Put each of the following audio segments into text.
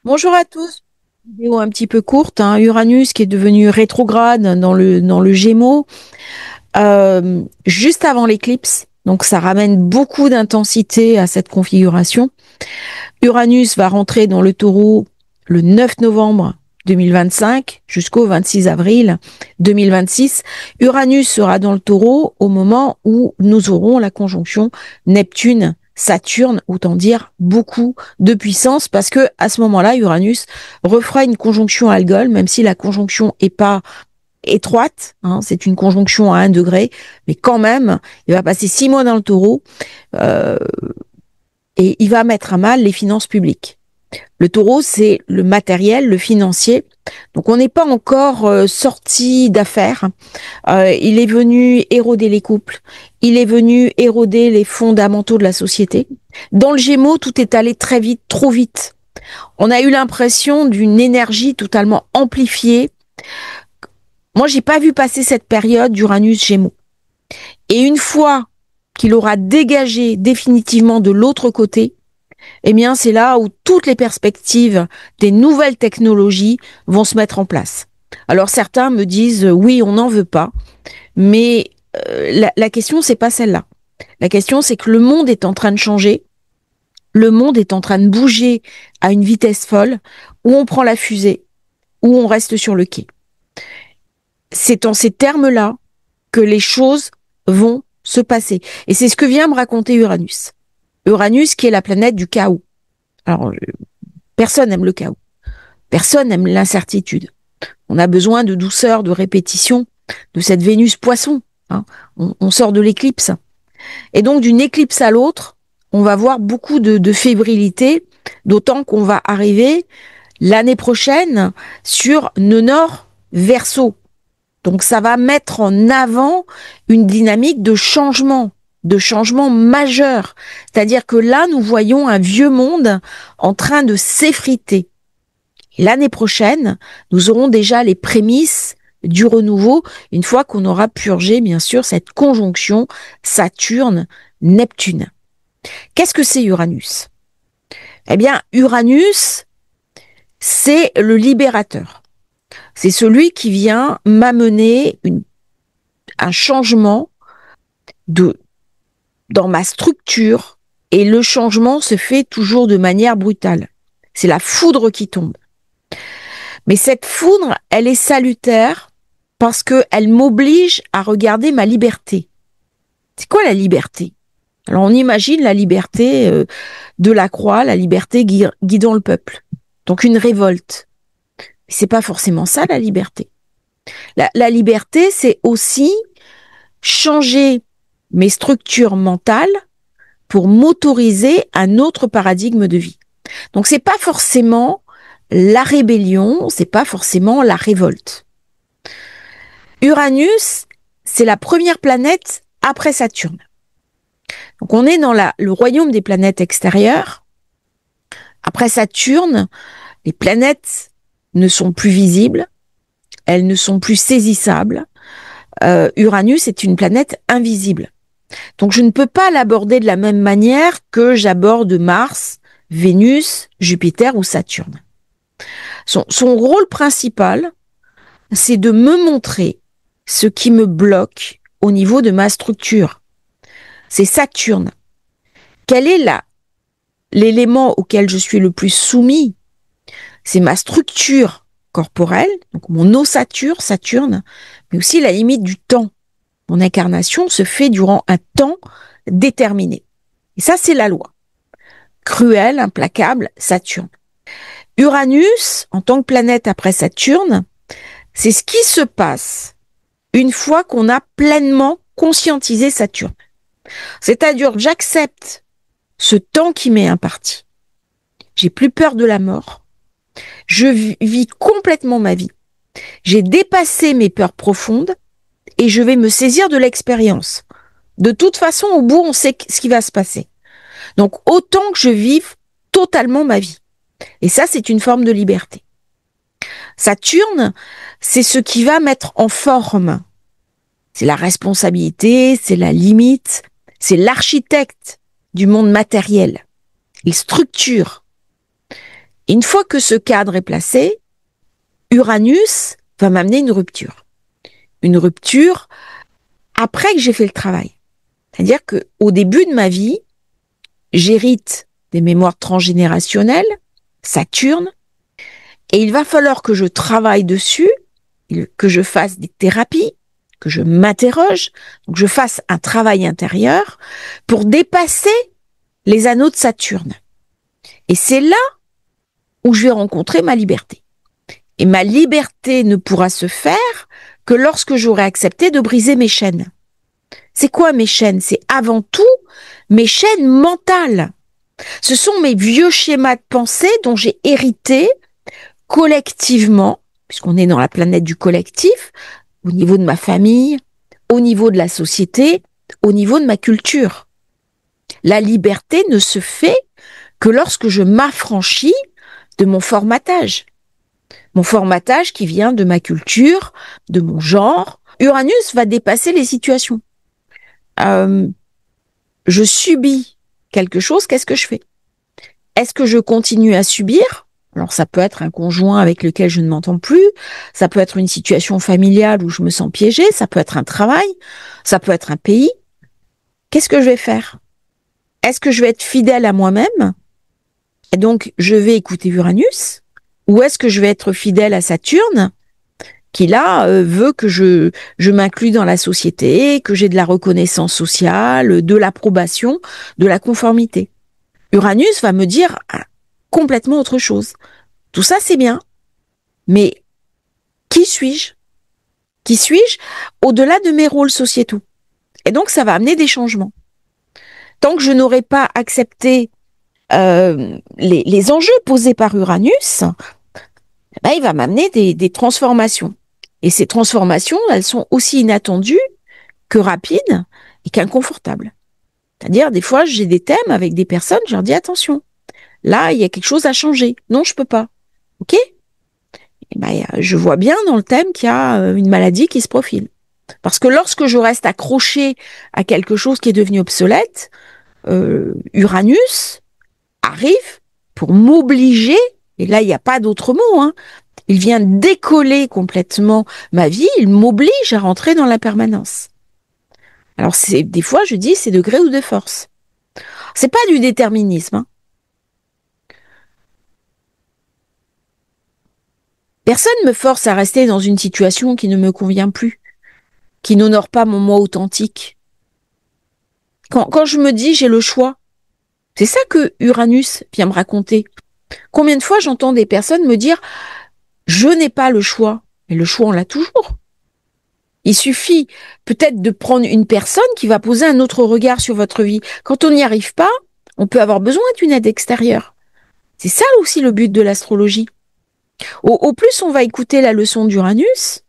Bonjour à tous. Vidéo un petit peu courte, hein. Uranus qui est devenu rétrograde dans le Gémeaux juste avant l'éclipse. Donc ça ramène beaucoup d'intensité à cette configuration. Uranus va rentrer dans le Taureau le 9 novembre 2025 jusqu'au 26 avril 2026. Uranus sera dans le Taureau au moment où nous aurons la conjonction Neptune-Saturne, autant dire beaucoup de puissance, parce que à ce moment-là, Uranus refera une conjonction Algol, même si la conjonction est pas étroite, hein, c'est une conjonction à 1 degré, mais quand même, il va passer 6 mois dans le Taureau euh, et il va mettre à mal les finances publiques. Le Taureau, c'est le matériel, le financier. Donc on n'est pas encore sorti d'affaires. Il est venu éroder les couples. Il est venu éroder les fondamentaux de la société. Dans le Gémeaux, tout est allé très vite, trop vite. On a eu l'impression d'une énergie totalement amplifiée. Moi, j'ai pas vu passer cette période d'Uranus Gémeaux. Et une fois qu'il aura dégagé définitivement de l'autre côté, eh bien, c'est là où toutes les perspectives des nouvelles technologies vont se mettre en place. Alors, certains me disent, oui, on n'en veut pas, mais la question, c'est pas celle-là. La question, c'est que le monde est en train de changer, le monde est en train de bouger à une vitesse folle, où on prend la fusée, où on reste sur le quai. C'est en ces termes-là que les choses vont se passer. Et c'est ce que vient me raconter Uranus. Uranus qui est la planète du chaos. Alors, personne n'aime le chaos. Personne n'aime l'incertitude. On a besoin de douceur, de répétition, de cette Vénus poisson. Hein. On sort de l'éclipse. Et donc, d'une éclipse à l'autre, on va voir beaucoup de fébrilité, d'autant qu'on va arriver l'année prochaine sur nœud nord Verseau. Donc, ça va mettre en avant une dynamique de changement majeur. C'est-à-dire que là, nous voyons un vieux monde en train de s'effriter. L'année prochaine, nous aurons déjà les prémices du renouveau, une fois qu'on aura purgé, bien sûr, cette conjonction Saturne-Neptune. Qu'est-ce que c'est Uranus? Eh bien, Uranus, c'est le libérateur. C'est celui qui vient m'amener un changement de, dans ma structure, et le changement se fait toujours de manière brutale. C'est la foudre qui tombe. Mais cette foudre, elle est salutaire parce qu'elle m'oblige à regarder ma liberté. C'est quoi la liberté? Alors on imagine la liberté de la croix, la liberté guidant le peuple. Donc une révolte. Mais c'est pas forcément ça la liberté. La liberté, c'est aussi changer mes structures mentales pour m'autoriser un autre paradigme de vie. Donc c'est pas forcément la rébellion, c'est pas forcément la révolte. Uranus, c'est la première planète après Saturne. Donc on est dans le royaume des planètes extérieures. Après Saturne, les planètes ne sont plus visibles, elles ne sont plus saisissables. Uranus est une planète invisible. Donc je ne peux pas l'aborder de la même manière que j'aborde Mars, Vénus, Jupiter ou Saturne. Son rôle principal, c'est de me montrer ce qui me bloque au niveau de ma structure. C'est Saturne. Quel est l'élément auquel je suis le plus soumis? C'est ma structure corporelle, donc mon ossature, Saturne, mais aussi la limite du temps. Mon incarnation se fait durant un temps déterminé. Et ça, c'est la loi. Cruel, implacable, Saturne. Uranus, en tant que planète après Saturne, c'est ce qui se passe une fois qu'on a pleinement conscientisé Saturne. C'est-à-dire, j'accepte ce temps qui m'est imparti. J'ai plus peur de la mort. Je vis complètement ma vie. J'ai dépassé mes peurs profondes et je vais me saisir de l'expérience. De toute façon, au bout, on sait ce qui va se passer. Donc, autant que je vive totalement ma vie. Et ça, c'est une forme de liberté. Saturne, c'est ce qui va mettre en forme. C'est la responsabilité, c'est la limite, c'est l'architecte du monde matériel. Il structure. Et une fois que ce cadre est placé, Uranus va m'amener une rupture. Une rupture après que j'ai fait le travail. C'est-à-dire que au début de ma vie, j'hérite des mémoires transgénérationnelles, Saturne, et il va falloir que je travaille dessus, que je fasse des thérapies, que je m'interroge, que je fasse un travail intérieur pour dépasser les anneaux de Saturne. Et c'est là où je vais rencontrer ma liberté. Et ma liberté ne pourra se faire que lorsque j'aurai accepté de briser mes chaînes. C'est quoi mes chaînes? C'est avant tout mes chaînes mentales. Ce sont mes vieux schémas de pensée dont j'ai hérité collectivement, puisqu'on est dans la planète du collectif, au niveau de ma famille, au niveau de la société, au niveau de ma culture. La liberté ne se fait que lorsque je m'affranchis de mon formatage. Mon formatage qui vient de ma culture, de mon genre. Uranus va dépasser les situations. Je subis quelque chose, qu'est-ce que je fais? Est-ce que je continue à subir? Alors ça peut être un conjoint avec lequel je ne m'entends plus, ça peut être une situation familiale où je me sens piégée, ça peut être un travail, ça peut être un pays. Qu'est-ce que je vais faire? Est-ce que je vais être fidèle à moi-même? Et donc je vais écouter Uranus? Ou est-ce que je vais être fidèle à Saturne, qui là veut que je m'inclue dans la société, que j'ai de la reconnaissance sociale, de l'approbation, de la conformité? Uranus va me dire complètement autre chose. Tout ça, c'est bien. Mais qui suis-je? Qui suis-je au-delà de mes rôles sociétaux? Et donc, ça va amener des changements. Tant que je n'aurai pas accepté les enjeux posés par Uranus, ben, il va m'amener des transformations. Et ces transformations, elles sont aussi inattendues que rapides et qu'inconfortables. C'est-à-dire, des fois, j'ai des thèmes avec des personnes, je leur dis attention, là, il y a quelque chose à changer. Non, je peux pas. OK? Et ben, je vois bien dans le thème qu'il y a une maladie qui se profile. Parce que lorsque je reste accroché à quelque chose qui est devenu obsolète, Uranus arrive pour m'obliger, et là, il n'y a pas d'autre mot, hein, il vient décoller complètement ma vie, il m'oblige à rentrer dans la permanence. Alors, des fois, je dis, c'est de gré ou de force. C'est pas du déterminisme, hein. Personne ne me force à rester dans une situation qui ne me convient plus, qui n'honore pas mon moi authentique. Quand je me dis j'ai le choix, c'est ça que Uranus vient me raconter. Combien de fois j'entends des personnes me dire je n'ai pas le choix, mais le choix on l'a toujours. Il suffit peut-être de prendre une personne qui va poser un autre regard sur votre vie. Quand on n'y arrive pas, on peut avoir besoin d'une aide extérieure. C'est ça aussi le but de l'astrologie. Au plus on va écouter la leçon d'Uranus,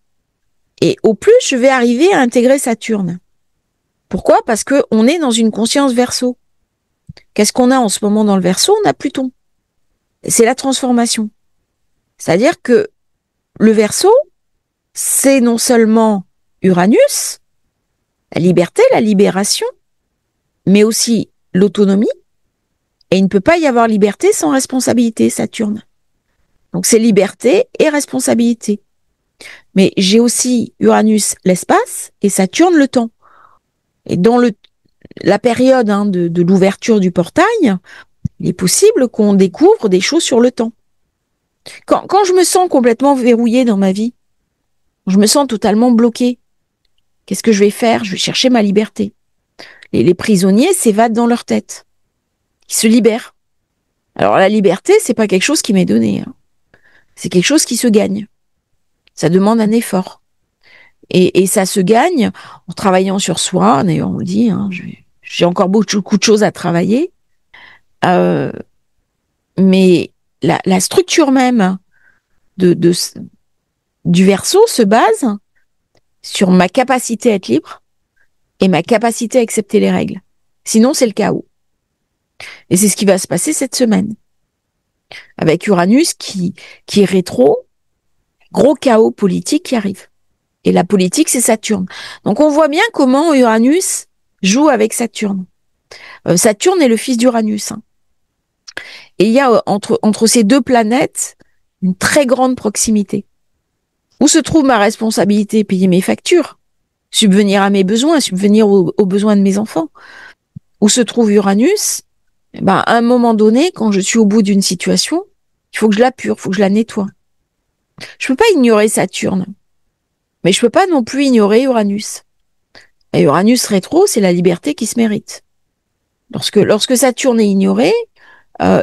et au plus je vais arriver à intégrer Saturne. Pourquoi? Parce que on est dans une conscience Verseau. Qu'est-ce qu'on a en ce moment dans le Verseau? On a Pluton. C'est la transformation. C'est-à-dire que le Verseau, c'est non seulement Uranus, la liberté, la libération, mais aussi l'autonomie. Et il ne peut pas y avoir liberté sans responsabilité, Saturne. Donc c'est liberté et responsabilité. Mais j'ai aussi Uranus l'espace et Saturne le temps. Et dans la période de l'ouverture du portail, il est possible qu'on découvre des choses sur le temps. Quand je me sens complètement verrouillée dans ma vie, je me sens totalement bloquée, qu'est-ce que je vais faire? Je vais chercher ma liberté. Les prisonniers s'évadent dans leur tête. Ils se libèrent. Alors la liberté, c'est pas quelque chose qui m'est donné, hein. C'est quelque chose qui se gagne. Ça demande un effort. Et ça se gagne en travaillant sur soi. D'ailleurs, on le dit, hein, j'ai encore beaucoup de choses à travailler. Mais la structure même du Verseau se base sur ma capacité à être libre et ma capacité à accepter les règles. Sinon, c'est le chaos. Et c'est ce qui va se passer cette semaine. Avec Uranus qui est rétro, gros chaos politique qui arrive. Et la politique, c'est Saturne. Donc on voit bien comment Uranus joue avec Saturne. Saturne est le fils d'Uranus, hein. Et il y a entre ces deux planètes une très grande proximité. Où se trouve ma responsabilité? Payer mes factures, subvenir à mes besoins, subvenir aux besoins de mes enfants. Où se trouve Uranus? À un moment donné, quand je suis au bout d'une situation, il faut que je la pure, il faut que je la nettoie. Je peux pas ignorer Saturne, mais je peux pas non plus ignorer Uranus. Et Uranus rétro, c'est la liberté qui se mérite. Lorsque Saturne est ignoré,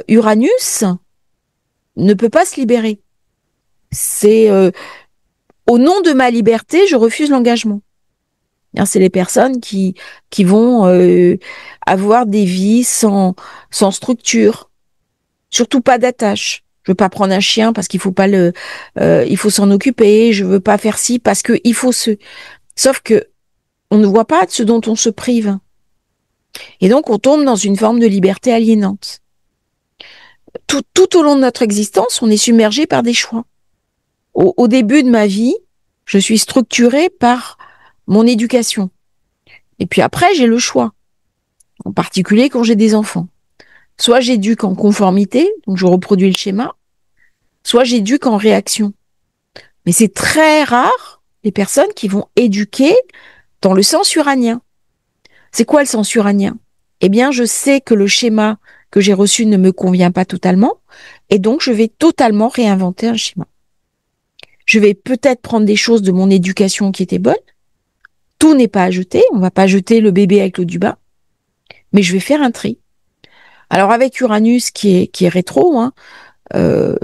Uranus ne peut pas se libérer. C'est au nom de ma liberté, je refuse l'engagement. C'est les personnes qui vont avoir des vies sans structure, surtout pas d'attache. Je veux pas prendre un chien parce qu'il faut pas il faut s'en occuper. Je veux pas faire ci parce que il faut ce. Sauf que on ne voit pas de ce dont on se prive. Et donc on tombe dans une forme de liberté aliénante. Tout au long de notre existence, on est submergé par des choix. Au début de ma vie, je suis structurée par mon éducation. Et puis après, j'ai le choix. En particulier quand j'ai des enfants. Soit j'éduque en conformité, donc je reproduis le schéma, soit j'éduque en réaction. Mais c'est très rare les personnes qui vont éduquer dans le sens uranien. C'est quoi le sens uranien? Eh bien, je sais que le schéma que j'ai reçu ne me convient pas totalement, et donc je vais totalement réinventer un schéma. Je vais peut-être prendre des choses de mon éducation qui étaient bonnes. Tout n'est pas à jeter, on va pas jeter le bébé avec l'eau du bain, mais je vais faire un tri. Alors avec Uranus qui est rétro, on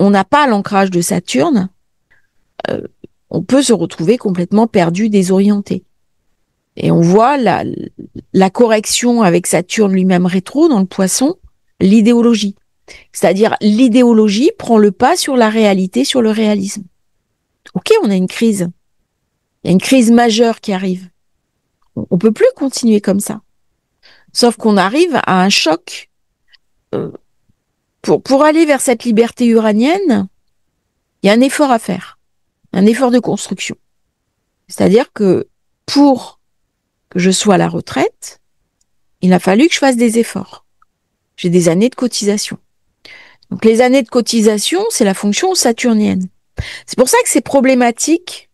n'a pas l'ancrage de Saturne, on peut se retrouver complètement perdu, désorienté. Et on voit la correction avec Saturne lui-même rétro dans le Poisson, l'idéologie. C'est-à-dire l'idéologie prend le pas sur la réalité, sur le réalisme. Ok, on a une crise. Il y a une crise majeure qui arrive. On peut plus continuer comme ça. Sauf qu'on arrive à un choc. Pour aller vers cette liberté uranienne, il y a un effort à faire. Un effort de construction. C'est-à-dire que pour que je sois à la retraite, il a fallu que je fasse des efforts. J'ai des années de cotisation. Donc les années de cotisation, c'est la fonction saturnienne. C'est pour ça que c'est problématique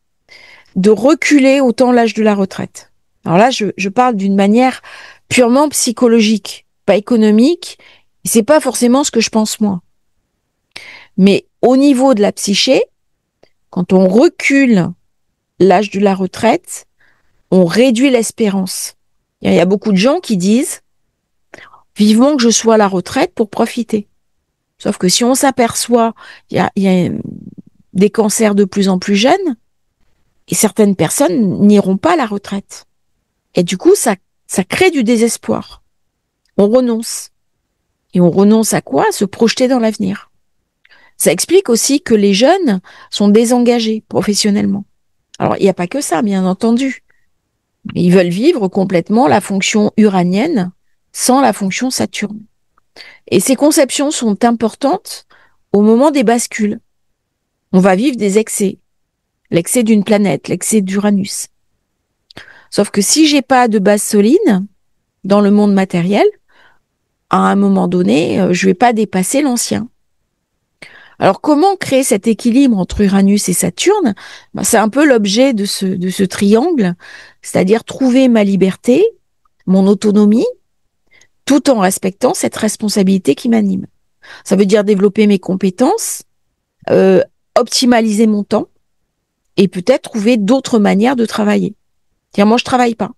de reculer autant l'âge de la retraite. Alors là, je parle d'une manière purement psychologique, pas économique. Et c'est pas forcément ce que je pense moi. Mais au niveau de la psyché, quand on recule l'âge de la retraite, on réduit l'espérance. Il y a beaucoup de gens qui disent vivement que je sois à la retraite pour profiter. Sauf que si on s'aperçoit, il y a des cancers de plus en plus jeunes, et certaines personnes n'iront pas à la retraite. Et du coup, ça crée du désespoir. On renonce. Et on renonce à quoi? À se projeter dans l'avenir. Ça explique aussi que les jeunes sont désengagés professionnellement. Alors, il n'y a pas que ça, bien entendu. Ils veulent vivre complètement la fonction uranienne sans la fonction Saturne. Et ces conceptions sont importantes au moment des bascules. On va vivre des excès. L'excès d'une planète, l'excès d'Uranus. Sauf que si j'ai pas de base solide dans le monde matériel, à un moment donné, je vais pas dépasser l'ancien. Alors comment créer cet équilibre entre Uranus et Saturne? C'est un peu l'objet de ce triangle, c'est-à-dire trouver ma liberté, mon autonomie, tout en respectant cette responsabilité qui m'anime. Ça veut dire développer mes compétences, optimaliser mon temps et peut-être trouver d'autres manières de travailler. C'est-à-dire, moi, je travaille pas.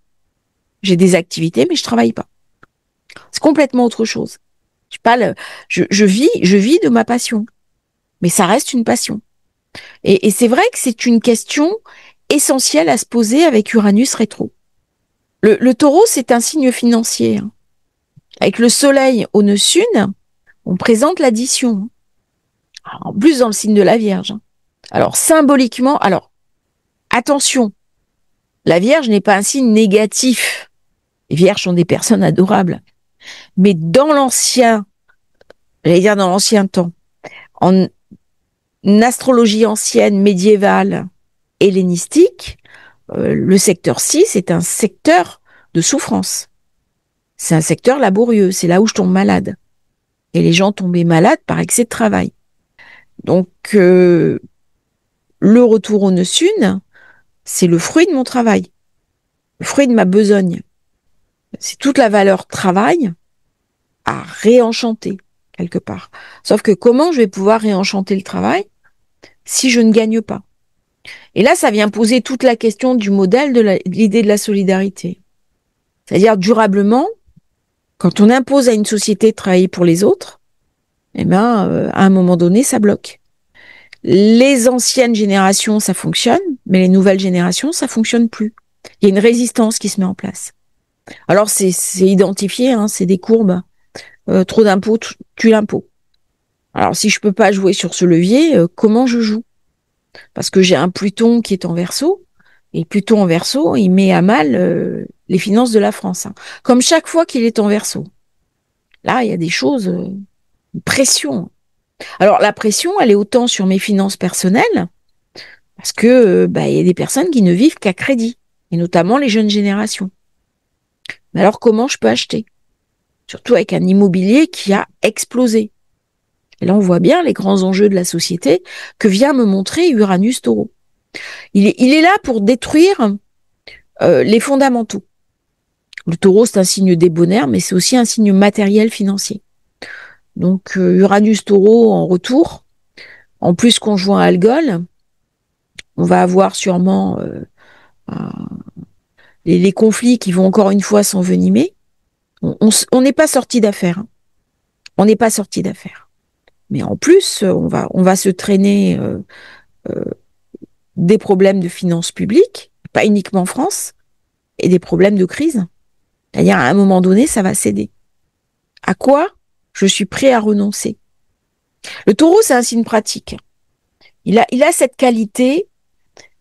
J'ai des activités, mais je travaille pas. C'est complètement autre chose. Je vis de ma passion. Mais ça reste une passion. Et c'est vrai que c'est une question essentielle à se poser avec Uranus rétro. Le taureau, c'est un signe financier. Avec le soleil au nœud sud, on présente l'addition. En plus, dans le signe de la Vierge. Alors, symboliquement, attention, la Vierge n'est pas un signe négatif. Les Vierges sont des personnes adorables. Mais dans l'ancien temps, en astrologie ancienne, médiévale, hellénistique, le secteur 6 est un secteur de souffrance. C'est un secteur laborieux, c'est là où je tombe malade. Et les gens tombaient malades par excès de travail. Donc, le retour au Neusun, c'est le fruit de mon travail, le fruit de ma besogne. C'est toute la valeur travail à réenchanter quelque part. Sauf que comment je vais pouvoir réenchanter le travail si je ne gagne pas? Et là, ça vient poser toute la question du modèle de l'idée de la solidarité. C'est-à-dire durablement, quand on impose à une société de travailler pour les autres, eh ben, à un moment donné, ça bloque. Les anciennes générations, ça fonctionne, mais les nouvelles générations, ça fonctionne plus. Il y a une résistance qui se met en place. Alors, c'est identifié, hein, c'est des courbes. Trop d'impôts tue l'impôt. Alors, si je peux pas jouer sur ce levier, comment je joue? Parce que j'ai un Pluton qui est en Verseau, et Pluton en Verseau, il met à mal les finances de la France. Hein. Comme chaque fois qu'il est en Verseau. Là, il y a des choses, une pression. Alors, la pression, elle est autant sur mes finances personnelles, parce que il y a des personnes qui ne vivent qu'à crédit, et notamment les jeunes générations. Mais alors, comment je peux acheter? Surtout avec un immobilier qui a explosé. Et là, on voit bien les grands enjeux de la société que vient me montrer Uranus Taureau. Il est là pour détruire les fondamentaux. Le Taureau, c'est un signe débonnaire, mais c'est aussi un signe matériel financier. Donc, Uranus Taureau en retour, en plus conjoint à Algol, on va avoir sûrement les conflits qui vont encore une fois s'envenimer. On n'est pas sorti d'affaires. Hein. On n'est pas sorti d'affaires. Mais en plus, on va se traîner euh, des problèmes de finances publiques, pas uniquement en France, et des problèmes de crise. C'est-à-dire, à un moment donné, ça va céder. À quoi je suis prêt à renoncer? Le taureau, c'est un signe pratique. Il a cette qualité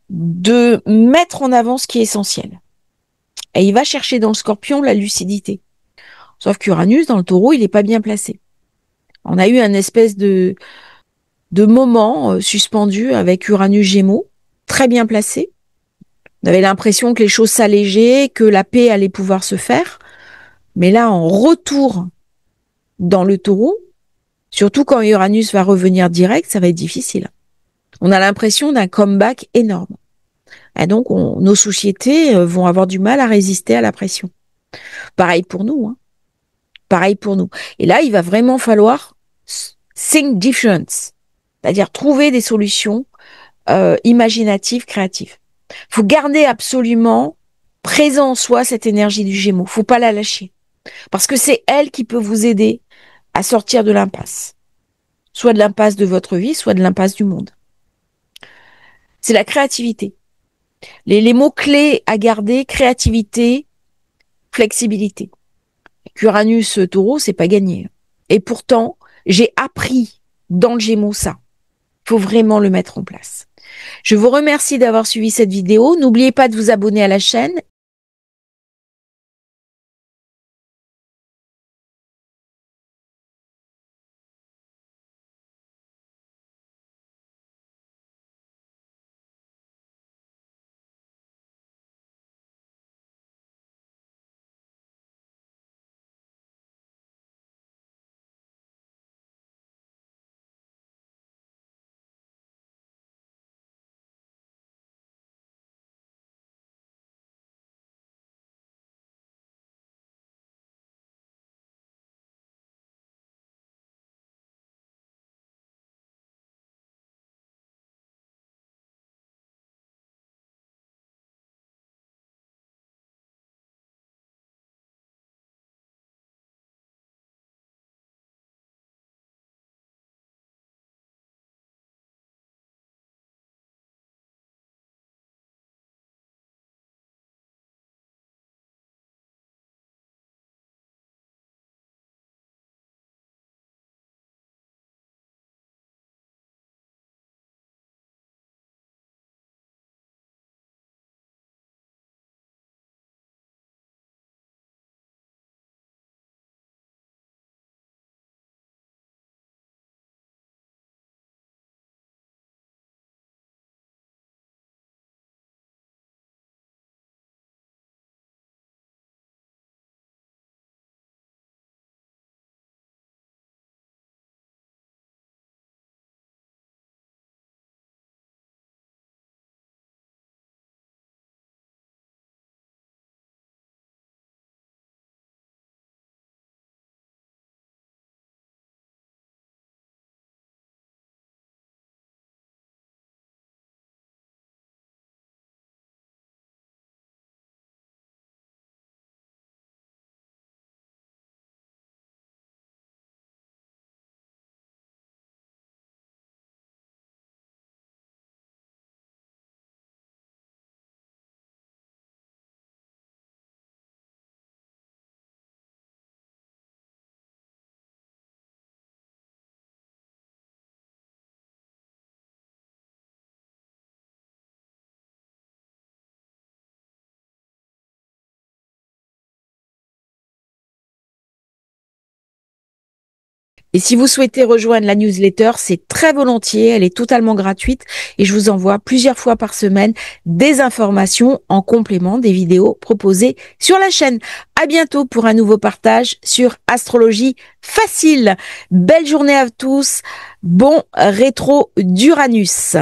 de mettre en avant ce qui est essentiel. Et il va chercher dans le scorpion la lucidité. Sauf qu'Uranus, dans le taureau, il n'est pas bien placé. On a eu un espèce de moment suspendu avec Uranus Gémeaux, très bien placé. On avait l'impression que les choses s'allégeaient, que la paix allait pouvoir se faire. Mais là, en retour dans le taureau, surtout quand Uranus va revenir direct, ça va être difficile. On a l'impression d'un comeback énorme. Et donc, nos sociétés vont avoir du mal à résister à la pression. Pareil pour nous. Hein. Pareil pour nous. Et là, il va vraiment falloir think different, c'est-à-dire trouver des solutions imaginatives, créatives. Il faut garder absolument présent en soi cette énergie du Gémeaux. Faut pas la lâcher. Parce que c'est elle qui peut vous aider à sortir de l'impasse. Soit de l'impasse de votre vie, soit de l'impasse du monde. C'est la créativité. Les mots-clés à garder, créativité, flexibilité. Uranus Taureau, c'est pas gagné. Et pourtant, j'ai appris dans le Gémeaux ça. Il faut vraiment le mettre en place. Je vous remercie d'avoir suivi cette vidéo. N'oubliez pas de vous abonner à la chaîne Et si vous souhaitez rejoindre la newsletter, c'est très volontiers, elle est totalement gratuite et je vous envoie plusieurs fois par semaine des informations en complément des vidéos proposées sur la chaîne. À bientôt pour un nouveau partage sur Astrologie Facile. Belle journée à tous. Bon rétro d'Uranus.